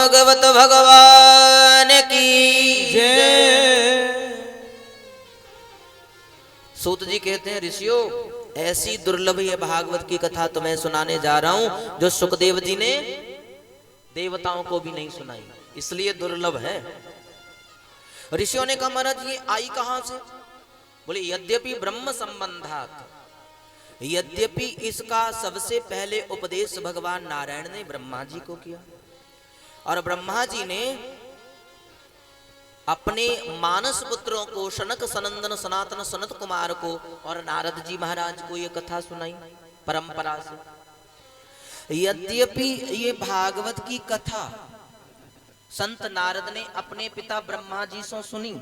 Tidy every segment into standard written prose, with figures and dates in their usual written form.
भगवत भगवान की जय। सूत जी कहते हैं, ऋषियों ऐसी दुर्लभ ये भागवत की कथा तुम्हें सुनाने जा रहा हूं जो सुखदेव जी ने देवताओं को भी नहीं सुनाई, इसलिए दुर्लभ है। ऋषियों ने कहा महाराज ये आई कहां से? बोले यद्यपि ब्रह्म संबंधात, यद्यपि इसका सबसे पहले उपदेश भगवान नारायण ने ब्रह्मा जी को किया और ब्रह्मा जी ने अपने मानस पुत्रों को सनक सनंदन सनातन सनत कुमार को और नारद जी महाराज को ये कथा सुनाई परंपरा से। यद्यपि ये भागवत की कथा संत नारद ने अपने पिता ब्रह्मा जी से सुनी,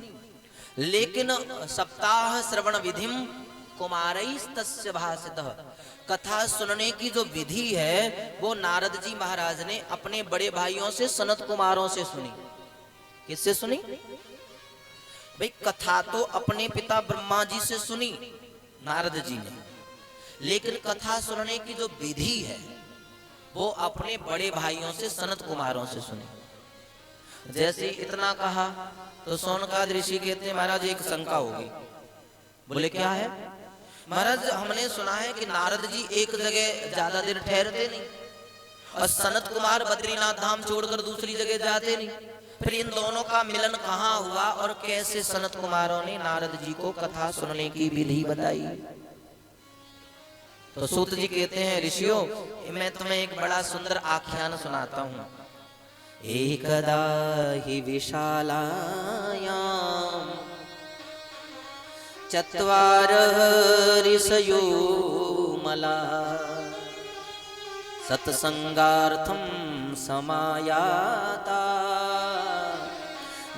लेकिन सप्ताह श्रवण विधिम कुमारैस्तस्य भासितः, कथा सुनने की जो विधि है वो नारद जी महाराज ने अपने बड़े भाइयों से सनत कुमारों से सुनी। किससे सुनी भाई? कथा तो अपने पिता ब्रह्मा जी से सुनी नारद जी ने, लेकिन कथा सुनने की जो विधि है वो अपने बड़े भाइयों से सनत कुमारों से सुनी। जैसे इतना कहा तो सोनकाद ऋषि कहते हैं महाराज एक शंका होगी। बोले क्या है? महाराज हमने सुना है कि नारद जी एक जगह ज्यादा देर ठहरते नहीं और सनत कुमार बद्रीनाथ धाम छोड़कर दूसरी जगह जाते नहीं, फिर इन दोनों का मिलन कहाँ हुआ और कैसे सनत कुमारों ने नारद जी को कथा सुनने की विधि बताई? तो सूत जी कहते हैं ऋषियों मैं तुम्हें एक बड़ा सुंदर आख्यान सुनाता हूं। एकदा हि विशालायां चत्वारः ऋषयो मलाः सत्संगार्थं समायाता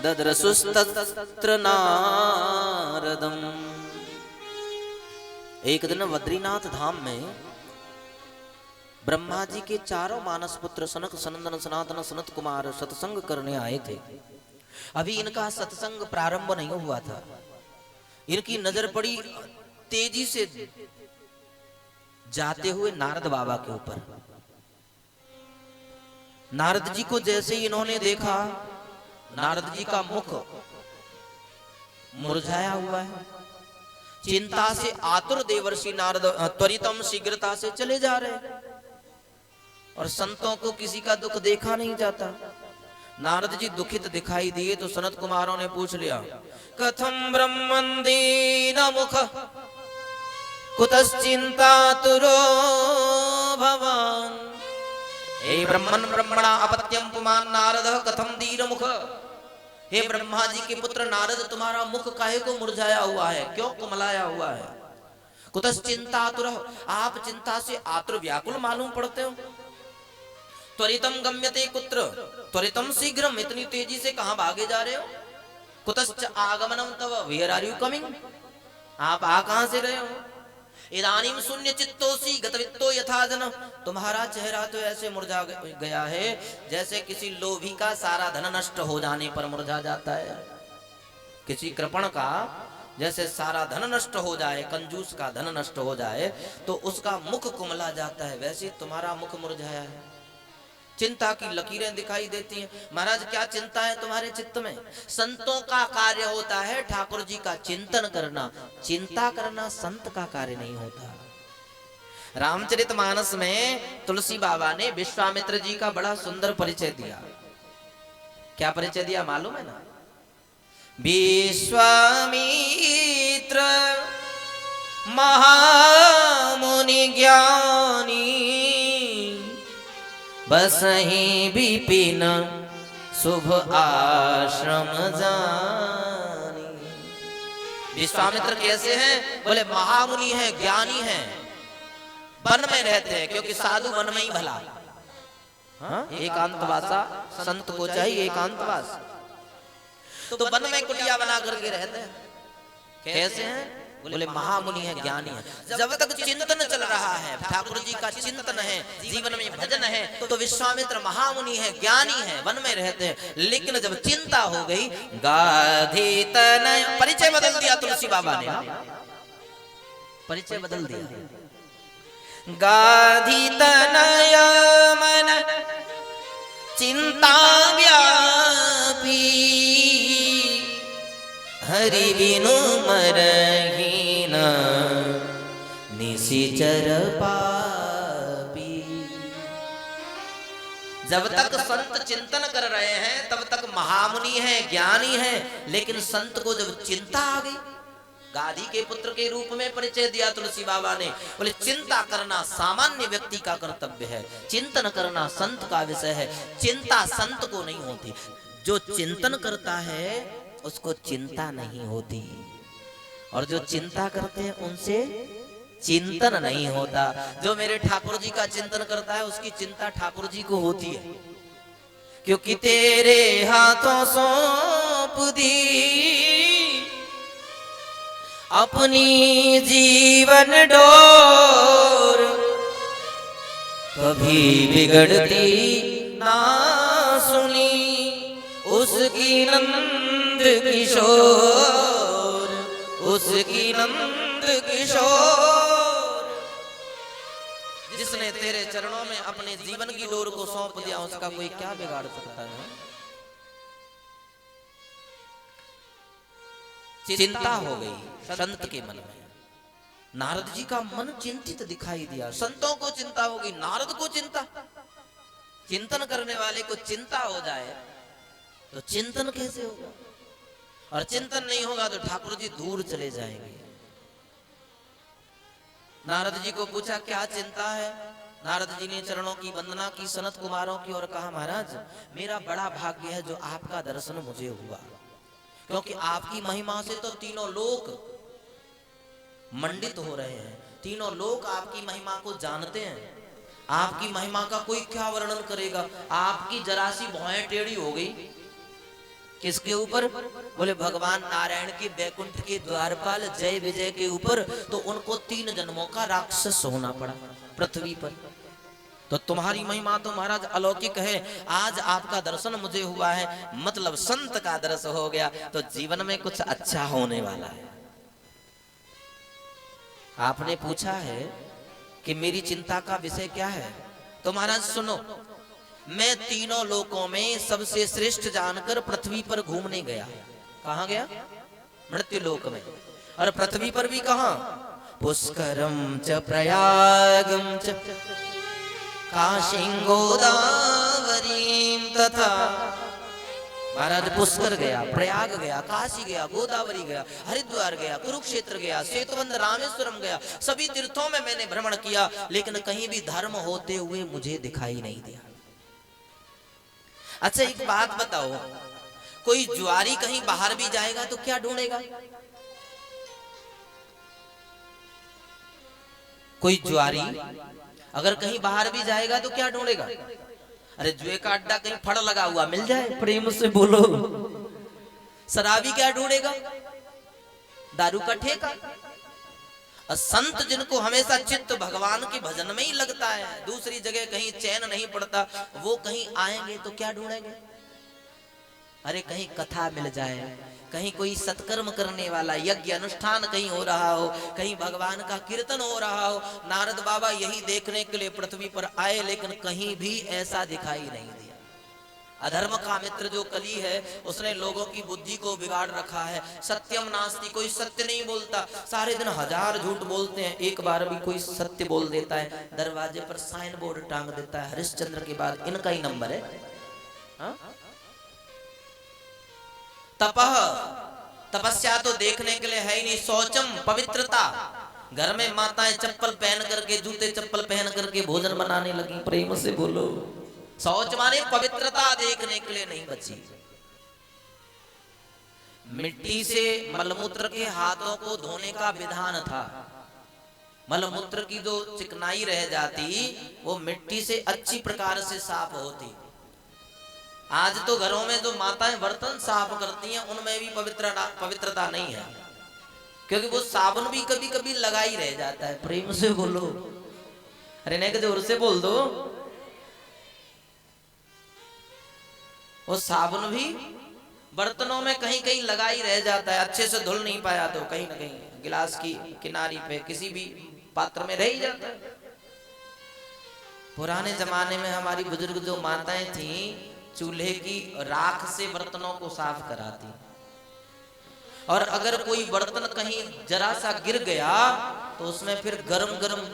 ददृशुस्तत्र नारदम्। एक दिन बद्रीनाथ धाम में ब्रह्मा जी के चारों मानस पुत्र सनक सनंदन सनातन सनत कुमार सत्संग करने आए थे। अभी इनका सत्संग प्रारंभ नहीं हुआ था। इनकी नजर पड़ी तेजी से जाते हुए नारद बाबा के ऊपर। नारद जी को जैसे ही इन्होंने देखा, नारद जी का मुख मुरझाया हुआ है। चिंता से आतुर देवर्षि नारद त्वरितम शीघ्रता से चले जा रहे हैं और संतों को किसी का दुख देखा नहीं जाता। नारद जी दुखित दिखाई दिए तो सनत कुमारों ने पूछ लिया, कथम ब्रह्मन् दीन मुख कुतश्चिंतातुरो भवान। हे ब्रह्मन् ब्रह्मणा अपत्यम पुमान नारद कथम दीन मुख। हे ब्रह्मा जी के पुत्र नारद तुम्हारा मुख काहे को मुरझाया हुआ है, क्यों कुमलाया हुआ है? कुतश्चिंतातुर, आप चिंता से आतुर व्याकुल मालूम पड़ते हो। त्वरितम गम्यते कुत्र, त्वरितम शीघ्रम, इतनी तेजी से कहां भागे जा रहे हो? कुतश्च आगमनम तव, वेयर आर यू कमिंग, आप आ कहां से रहे हो? इदानीम शून्य चित्तोसी गतवित्तो यथा जन, तुम्हारा चेहरा तो ऐसे मुरझा गया है जैसे किसी लोभी का सारा धन नष्ट हो जाने पर मुरझा जाता है। किसी कृपण का जैसे सारा धन नष्ट हो जाए, कंजूस का धन नष्ट हो जाए तो उसका मुख कुमला जाता है, वैसे तुम्हारा मुख मुरझाया है। चिंता की लकीरें दिखाई देती हैं। महाराज क्या चिंता है तुम्हारे चित्त में? संतों का कार्य होता है ठाकुर जी का चिंतन करना, चिंता करना संत का कार्य नहीं होता। रामचरितमानस में तुलसी बाबा ने विश्वामित्र जी का बड़ा सुंदर परिचय दिया। क्या परिचय दिया मालूम है ना? विश्वामित्र महामुनि ज्ञानी बसहि विपिन शुभ आश्रम जानी। विश्वामित्र कैसे हैं? बोले महामुनि हैं, ज्ञानी हैं, वन में रहते हैं क्योंकि साधु वन में ही भला। हाँ? एकांतवासा संत को चाहिए एकांतवास, तो वन में कुटिया बना करके रहते हैं। कैसे हैं? बोले महामुनि है, ज्ञानी है। जब तक चिंतन चल रहा है, ठाकुर जी का चिंतन है, जीवन में भजन है, तो विश्वामित्र महामुनि है, ज्ञानी है, वन में रहते हैं। लेकिन जब चिंता हो गई, गाधी तनय, परिचय बदल दिया तुलसी बाबा ने, परिचय बदल दिया। गाधी तनय मन चिंता व्यापी हरि बिनु मरहि न निशिचर पापी। जब तक संत चिंतन कर रहे हैं तब तक महामुनि है, ज्ञानी है, लेकिन संत को जब चिंता आ गई, गादी के पुत्र के रूप में परिचय दिया तुलसी बाबा ने, बोले चिंता करना सामान्य व्यक्ति का कर्तव्य है, चिंतन करना संत का विषय है। चिंता संत को नहीं होती, जो चिंतन करता है उसको चिंता नहीं होती, और जो चिंता करते हैं उनसे चिंतन नहीं होता। जो मेरे ठाकुर जी का चिंतन करता है उसकी चिंता ठाकुर जी को होती है, क्योंकि तेरे हाथों सौंप दी अपनी जीवन डोर, कभी बिगड़ती ना सुनी उसकी नंद किशोर, उसकी नंद किशोर। जिसने तेरे चरणों में अपने जीवन की डोर को सौंप दिया उसका कोई क्या बिगाड़ सकता है। चिंता हो गई संत के मन में। नारद जी का मन चिंतित दिखाई दिया, संतों को चिंता होगी, नारद को चिंता। चिंतन करने वाले को चिंता हो जाए तो चिंतन कैसे होगा, और चिंतन नहीं होगा तो ठाकुर जी दूर चले जाएंगे। नारद जी को पूछा क्या चिंता है। नारद जी ने चरणों की वंदना की, सनत कुमारों की, और कहा महाराज मेरा बड़ा भाग्य है जो आपका दर्शन मुझे हुआ, क्योंकि आपकी महिमा से तो तीनों लोक मंडित हो रहे हैं, तीनों लोक आपकी महिमा को जानते हैं। आपकी महिमा का कोई क्या वर्णन करेगा। आपकी जरा सी भौएं टेढ़ी हो गई, किसके ऊपर? बोले भगवान नारायण के बैकुंठ के द्वारपाल जय विजय के ऊपर, तो उनको 3 जन्मों का राक्षस होना पड़ा पृथ्वी पर। तो तुम्हारी महिमा तो महाराज अलौकिक है, आज आपका दर्शन मुझे हुआ है, मतलब संत का दर्शन हो गया तो जीवन में कुछ अच्छा होने वाला है। आपने पूछा है कि मेरी चिंता का विषय क्या है, तो महाराज सुनो, मैं तीनों लोकों में सबसे श्रेष्ठ जानकर पृथ्वी पर घूमने गया। कहाँ गया? मृत्यु लोक में। और पृथ्वी पर भी कहाँ? पुष्करम च प्रयागम च काशीं गोदावरीं तथा। महाराज पुष्कर गया, प्रयाग गया, काशी गया, गोदावरी गया, हरिद्वार गया, कुरुक्षेत्र गया, सेतुबंध रामेश्वरम गया, सभी तीर्थों में मैंने भ्रमण किया, लेकिन कहीं भी धर्म होते हुए मुझे दिखाई नहीं दिया। अच्छा एक बात बताओ, कोई जुआरी कहीं बाहर भी जाएगा तो क्या ढूंढेगा? कोई जुआरी अगर कहीं बाहर भी जाएगा तो क्या ढूंढेगा? अरे जुए का अड्डा कहीं फड़ लगा हुआ मिल जाए, प्रेम से बोलो। शराबी क्या ढूंढेगा? दारू का ठेका। और संत जिनको हमेशा चित्त भगवान के भजन में ही लगता है, दूसरी जगह कहीं चैन नहीं पड़ता, वो कहीं आएंगे तो क्या ढूंढेंगे? अरे कहीं कथा मिल जाए, कहीं कोई सत्कर्म करने वाला यज्ञ अनुष्ठान कहीं हो रहा हो, कहीं भगवान का कीर्तन हो रहा हो। नारद बाबा यही देखने के लिए पृथ्वी पर आए, लेकिन कहीं भी ऐसा दिखाई नहीं दिया। अधर्म का मित्र जो कली है उसने लोगों की बुद्धि को बिगाड़ रखा है। सत्यम नास्ति, कोई सत्य नहीं बोलता, सारे दिन 1000 झूठ बोलते हैं, एक बार भी कोई सत्य बोल देता है, दरवाजे पर साइन बोर्ड टांग देता है, हरिश्चंद्र के बाद इनका ही नंबर है। हा? तपह, तपस्या तो देखने के लिए है ही नहीं। शौचम, पवित्रता, घर में माताएं चप्पल पहन करके, जूते चप्पल पहन करके भोजन बनाने लगी, प्रेम से बोलो। शौच माने पवित्रता देखने के लिए नहीं बची। मिट्टी से मलमूत्र के हाथों को धोने का विधान था, मलमूत्र की जो चिकनाई रह जाती वो मिट्टी से अच्छी प्रकार से साफ होती। आज तो घरों में जो माताएं बर्तन साफ करती हैं उनमें भी पवित्रता नहीं है, क्योंकि वो साबुन भी कभी कभी लगा ही रह जाता है। प्रेम से बोलो, अरे नहीं जोर से बोल दो। वो साबुन भी बर्तनों में कहीं कहीं लगा ही रह जाता है, अच्छे से धुल नहीं पाया तो कहीं ना कहीं गिलास की किनारी पे किसी भी पात्र में रह ही जाता है। पुराने जमाने में हमारी बुजुर्ग जो माताएं थी चूल्हे की राख से बर्तनों को साफ कराती। और अगर कोई बर्तन कहीं जरा सा गिर गया तो उसमें फिर गरम गरम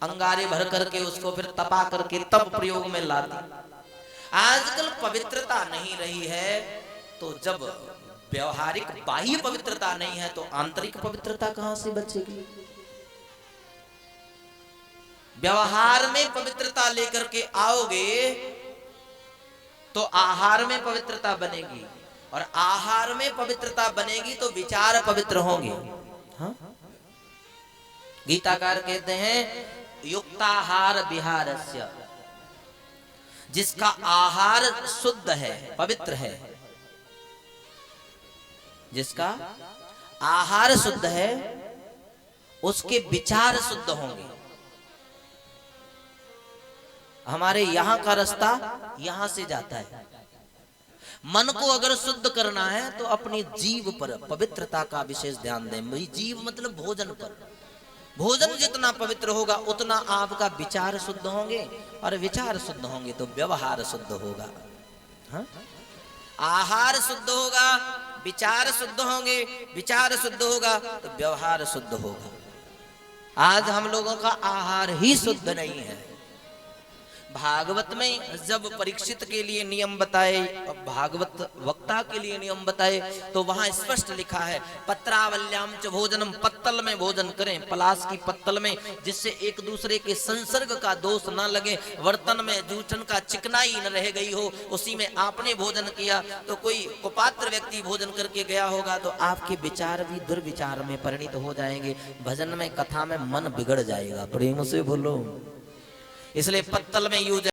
अंगारे भर करके उसको फिर तपा करके तब प्रयोग में लाती। आजकल पवित्रता नहीं रही है, तो जब व्यवहारिक बाह्य पवित्रता नहीं है तो आंतरिक पवित्रता कहां से बचेगी? व्यवहार में पवित्रता लेकर के आओगे तो आहार में पवित्रता बनेगी, और आहार में पवित्रता बनेगी तो विचार पवित्र होंगे। हाँ? गीताकार कहते हैं युक्ताहार विहारस्य, जिसका आहार शुद्ध है, पवित्र है, जिसका आहार शुद्ध है उसके विचार शुद्ध होंगे। हमारे यहां का रास्ता यहां से जाता है। मन को अगर शुद्ध करना है तो अपनी जीव पर पवित्रता का विशेष ध्यान दें। भाई जीव मतलब भोजन पर। भोजन जितना पवित्र होगा उतना आपका विचार शुद्ध होंगे, और विचार शुद्ध होंगे तो व्यवहार शुद्ध होगा। हाँ? आहार शुद्ध होगा, विचार शुद्ध होंगे, विचार शुद्ध होगा तो व्यवहार शुद्ध होगा। आज हम लोगों का आहार ही शुद्ध नहीं है। भागवत में जब परीक्षित के लिए नियम बताए, भागवत वक्ता के लिए नियम बताए, तो वहां स्पष्ट लिखा है पत्रावल्याम च भोजनम, पत्तल में भोजन करें, पलाश की पत्तल में, जिससे एक दूसरे के संसर्ग का दोष न लगे, बर्तन में जूठन का चिकनाई न रह गई हो, उसी में आपने भोजन किया। तो कोई कुपात्र व्यक्ति भोजन करके गया होगा तो आपके विचार भी दुर्विचार में परिणित हो जाएंगे। भजन में, कथा में मन बिगड़ जाएगा। प्रेम से बोलो। इसलिए पत्तल में यूज